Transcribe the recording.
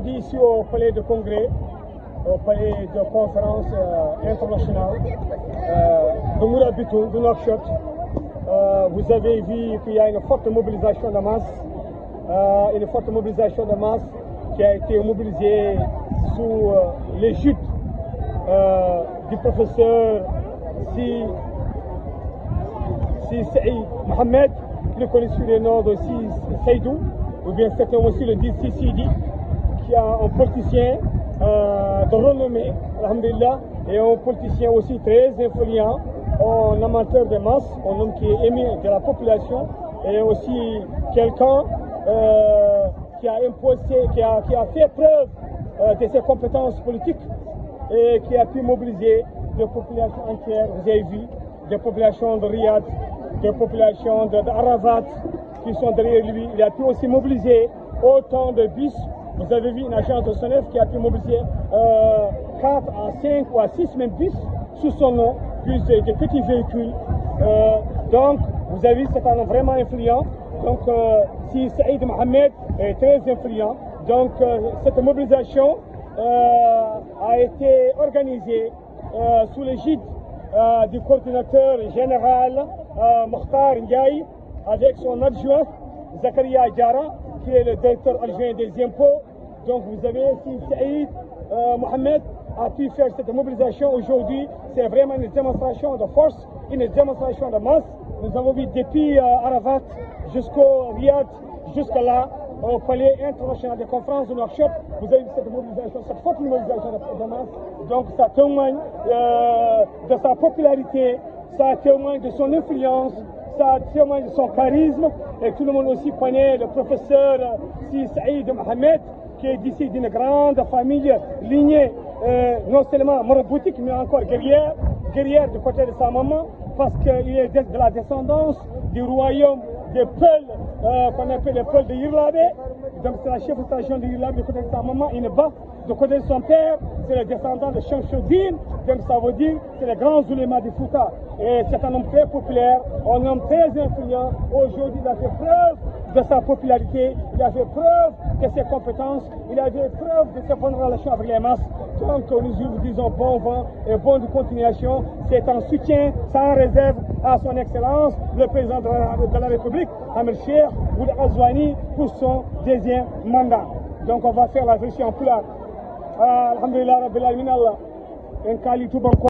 aujourd'hui ici au palais de congrès, au palais de conférence internationale de Mourabitoun, de Nouakchott. Vous avez vu qu'il y a une forte mobilisation de masse, qui a été mobilisée sous l'égide du professeur Si Saïd Mohamed, plus connu sous le nom de Si Saïdou, ou bien certains aussi le disent Si Sidi, qui est un politicien de renommée, alhamdulillah, et un politicien aussi très influent, un amateur de masse, un homme qui est aimé de la population, et aussi quelqu'un qui a imposé, qui a fait preuve de ses compétences politiques et qui a pu mobiliser des populations entières, vous avez vu, des populations de Riyad, des populations d'Arafat qui sont derrière lui. Il a pu aussi mobiliser autant de bus. Vous avez vu une agence de Sonef qui a pu mobiliser 4 à 5 ou à 6 même bus sous son nom, plus de petits véhicules. Donc, vous avez vu, c'est un homme vraiment influent. Donc, Si Saïd Mohamed est très influent. Donc, cette mobilisation a été organisée sous l'égide du coordinateur général Mokhtar Ndiaye, avec son adjoint Zakaria Diara, qui est le directeur adjoint des impôts. Donc vous avez Si Saïd Mohamed a pu faire cette mobilisation aujourd'hui. C'est vraiment une démonstration de force, une démonstration de masse. Nous avons vu depuis Arafat jusqu'au Riyad, jusqu'à là, au palais international de conférence de Nouakchott. Vous avez vu cette mobilisation, cette forte mobilisation de masse. Donc ça témoigne de sa popularité, ça témoigne de son influence, ça témoigne de son charisme. Et tout le monde aussi connaît le professeur Si Saïd Mohamed, qui est d'ici d'une grande famille lignée, non seulement maraboutique, mais encore guerrière du côté de sa maman, parce qu'il est de la descendance du royaume des Peuls, qu'on appelle les Peuls de Yirlabé. Donc c'est la chef de station de Yirlabé du côté de sa maman, Ineba. Du côté de son père, c'est le descendant de Shamsuddin. Donc ça veut dire c'est le grand Zulema du Fouta. Et c'est un homme très populaire, un homme très influent. Aujourd'hui, il a fait preuve de sa popularité, il a fait preuve de ses compétences, il a fait preuve de ses bonnes relations avec les masses. Donc nous vous disons bon vent et bonne continuation. C'est un soutien sans réserve à son Excellence, le président de la République, Amir Cheikh Ould Ghazouani, pour son deuxième mandat. Donc on va faire la version en pulaar. Alhamdulillah Rabbil Alamin Allah.